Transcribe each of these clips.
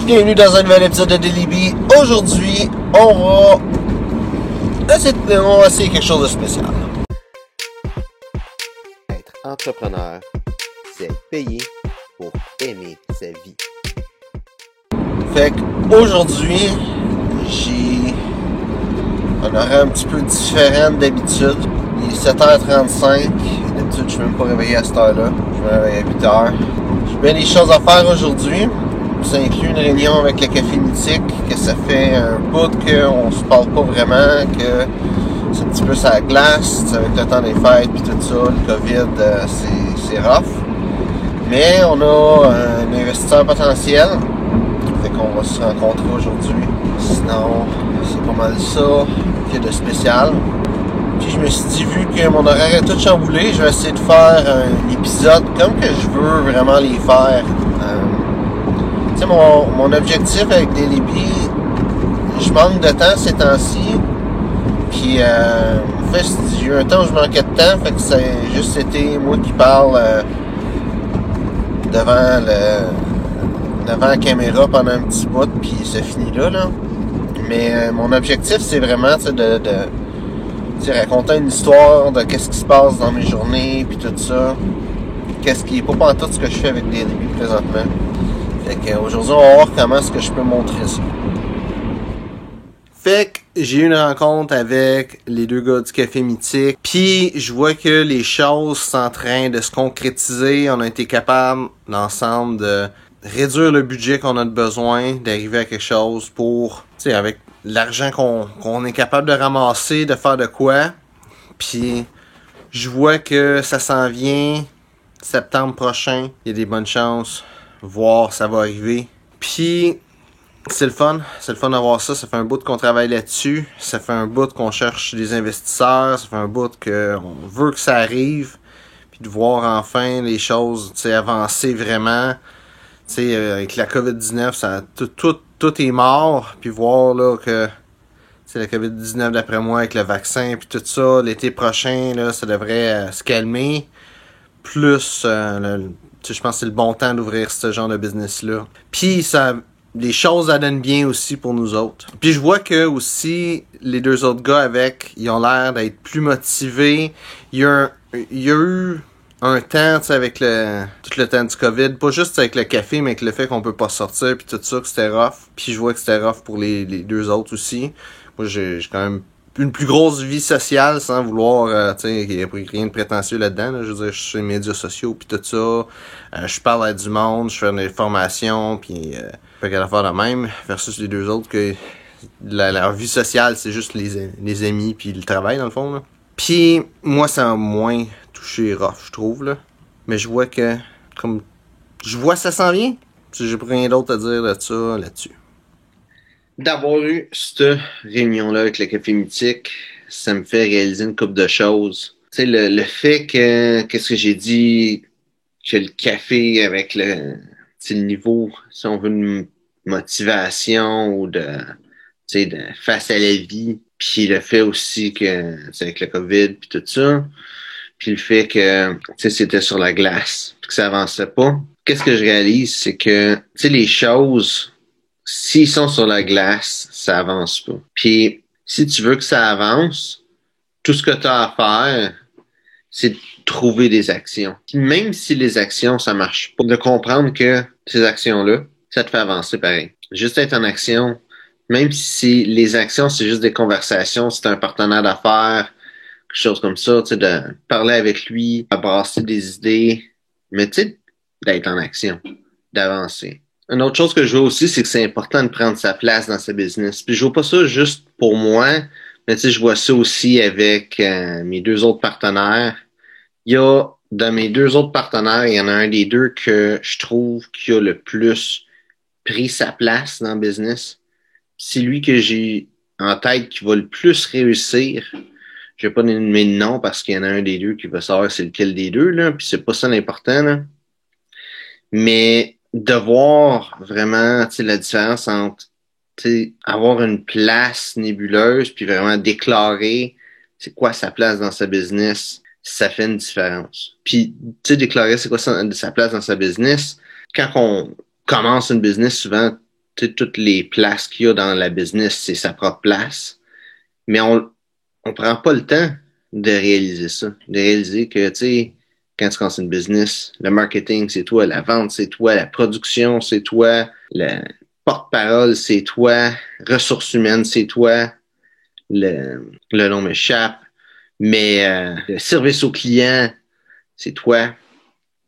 Bienvenue dans un nouvel épisode de Deliby. Aujourd'hui, on va essayer quelque chose de spécial. Être entrepreneur, c'est être payé pour aimer sa vie. Fait qu'aujourd'hui, j'ai un horaire un petit peu différent d'habitude. Il est 7h35. D'habitude, je ne suis même pas réveillé à cette heure-là. Je me réveille à 8h. J'ai bien des choses à faire aujourd'hui. Ça inclut une réunion avec le Café Mythique, que ça fait un bout qu'on se parle pas vraiment, que c'est un petit peu sur la glace, avec le temps des fêtes puis tout ça, le COVID, c'est rough. Mais on a un investisseur potentiel, fait qu'on va se rencontrer aujourd'hui. Sinon, c'est pas mal ça qu'il y a de spécial. Puis je me suis dit, vu que mon horaire est tout chamboulé, je vais essayer de faire un épisode comme que je veux vraiment les faire. Tu sais, mon objectif avec Deliby, je manque de temps ces temps-ci. Puis, en fait, j'ai eu un temps où je manquais de temps, fait que c'est juste été moi qui parle devant la caméra pendant un petit bout, puis c'est fini là. Mais mon objectif, c'est vraiment de raconter une histoire de qu'est-ce qui se passe dans mes journées, puis tout ça. Qu'est-ce qui est pas pantoute ce que je fais avec Deliby présentement. Fait qu'aujourd'hui, on va voir comment est-ce que je peux montrer ça. Fait que j'ai eu une rencontre avec les deux gars du Café Mythique. Puis je vois que les choses sont en train de se concrétiser. On a été capable, l'ensemble, de réduire le budget qu'on a de besoin, d'arriver à quelque chose pour, tu sais, avec l'argent qu'on est capable de ramasser, de faire de quoi. Puis je vois que ça s'en vient septembre prochain. Il y a des bonnes chances. Voir ça va arriver. Puis c'est le fun d'avoir ça. Ça fait un bout qu'on travaille là-dessus. Ça fait un bout qu'on cherche des investisseurs. Ça fait un bout qu'on veut que ça arrive. Puis de voir enfin les choses avancer vraiment. Avec la COVID-19, ça tout est mort. Puis voir là que la COVID-19 d'après moi avec le vaccin puis tout ça, l'été prochain, là, ça devrait se calmer. Plus je pense que c'est le bon temps d'ouvrir ce genre de business-là. Puis les choses ça donne bien aussi pour nous autres. Puis je vois que aussi les deux autres gars ils ont l'air d'être plus motivés. Il y a eu un temps avec tout le temps du COVID, pas juste avec le café, mais avec le fait qu'on peut pas sortir puis tout ça, que c'était rough. Puis je vois que c'était rough pour les deux autres aussi. Moi j'ai quand même une plus grosse vie sociale sans vouloir, il n'y a rien de prétentieux là-dedans. Là. Je veux dire, je suis sur les médias sociaux puis tout ça. Je parle à du monde, je fais des formations puis fait qu'à la fois de même versus les deux autres que leur vie sociale, c'est juste les amis puis le travail dans le fond. Là. Puis moi, ça a moins touché rough, je trouve. Là. Mais je vois que ça s'en vient. J'ai pas rien d'autre à dire de ça là-dessus. D'avoir eu cette réunion-là avec le Café Mythique, ça me fait réaliser une couple de choses. Tu sais, le fait qu'est-ce que j'ai dit, que le café avec le niveau, si on veut, de motivation ou de face à la vie, puis le fait aussi que, avec le COVID puis tout ça, puis le fait que, c'était sur la glace, puis que ça avançait pas. Qu'est-ce que je réalise, c'est que, les choses, s'ils sont sur la glace, ça avance pas. Puis, si tu veux que ça avance, tout ce que tu as à faire, c'est de trouver des actions. Puis même si les actions, ça marche pas, de comprendre que ces actions-là, ça te fait avancer pareil. Juste être en action, même si les actions, c'est juste des conversations, c'est un partenaire d'affaires, quelque chose comme ça, de parler avec lui, brasser des idées, mais d'être en action, d'avancer. Une autre chose que je vois aussi, c'est que c'est important de prendre sa place dans sa business. Puis je vois pas ça juste pour moi, mais je vois ça aussi avec mes deux autres partenaires. Dans mes deux autres partenaires, il y en a un des deux que je trouve qui a le plus pris sa place dans le business. C'est lui que j'ai en tête qui va le plus réussir. Je vais pas nommer de nom parce qu'il y en a un des deux qui va savoir c'est lequel des deux, là, puis c'est pas ça l'important, là. Mais de voir vraiment la différence entre avoir une place nébuleuse puis vraiment déclarer c'est quoi sa place dans sa business, ça fait une différence. Puis déclarer c'est quoi sa place dans sa business, quand on commence une business, souvent toutes les places qu'il y a dans la business, c'est sa propre place. Mais on prend pas le temps de réaliser ça. De réaliser que, tu sais, quand tu commences une business, le marketing, c'est toi, la vente, c'est toi, la production, c'est toi, le porte-parole, c'est toi, ressources humaines, c'est toi, le nom m'échappe, mais le service au client, c'est toi.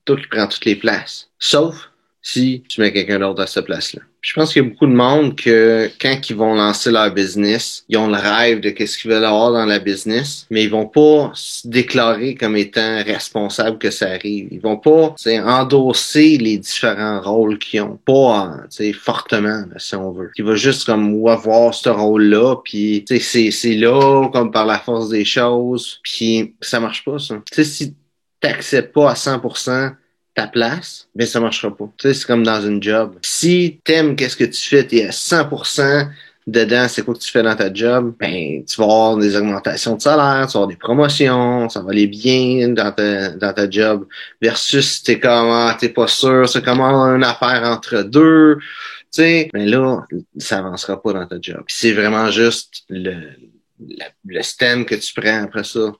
Toi qui prends toutes les places. Sauf si tu mets quelqu'un d'autre à cette place-là. Je pense qu'il y a beaucoup de monde que quand ils vont lancer leur business, ils ont le rêve de qu'est-ce qu'ils veulent avoir dans la business, mais ils vont pas se déclarer comme étant responsables que ça arrive. Ils vont pas endosser les différents rôles qu'ils ont, pas fortement, là, si on veut. Ils vont juste comme avoir ce rôle-là, puis c'est là comme par la force des choses, puis ça marche pas ça. Tu sais, si t'acceptes pas à 100% ta place, ben ça marchera pas. Tu sais, c'est comme dans une job. Si t'aimes qu'est-ce que tu fais, t'es à 100% dedans, c'est quoi que tu fais dans ta job, ben tu vas avoir des augmentations de salaire, tu vas avoir des promotions, ça va aller bien dans ta job, versus si t'es comme, t'es pas sûr, c'est comme une affaire entre deux, tu sais, ben là, ça avancera pas dans ta job. Puis c'est vraiment juste le stem que tu prends après ça.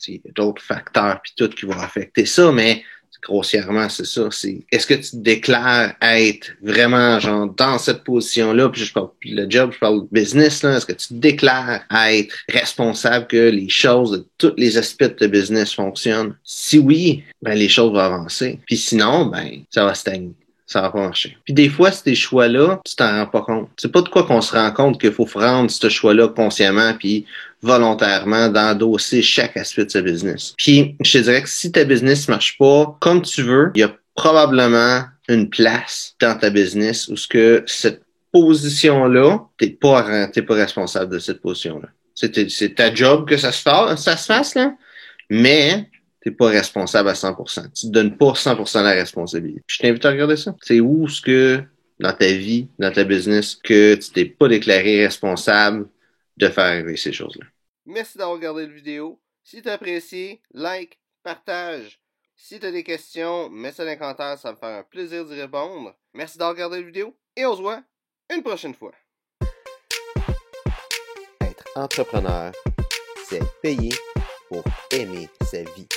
Il y a d'autres facteurs puis tout qui vont affecter ça, mais grossièrement, c'est ça. Est-ce que tu te déclares être vraiment genre dans cette position-là, puis je parle plus de job, je parle de business, là. Est-ce que tu te déclares à être responsable que les choses de tous les aspects de ta business fonctionnent? Si oui, ben les choses vont avancer. Puis sinon, ben ça va stagner. Ça va pas marcher. Puis des fois, ces choix-là, tu t'en rends pas compte. C'est pas de quoi qu'on se rend compte qu'il faut prendre ce choix-là consciemment puis volontairement d'endosser chaque aspect de sa business. Puis je te dirais que si ta business marche pas comme tu veux, il y a probablement une place dans ta business où ce que cette position-là, t'es pas responsable de cette position-là. C'est ta job que ça se fasse, là, mais t'es pas responsable à 100%. Tu te donnes pas 100% la responsabilité. Je t'invite à regarder ça. C'est où ce que, dans ta vie, dans ta business, que tu t'es pas déclaré responsable de faire arriver ces choses-là. Merci d'avoir regardé la vidéo. Si t'as apprécié, like, partage. Si t'as des questions, mets ça dans les commentaires, ça me fait un plaisir d'y répondre. Merci d'avoir regardé la vidéo et on se voit une prochaine fois. Être entrepreneur, c'est être payé pour aimer sa vie.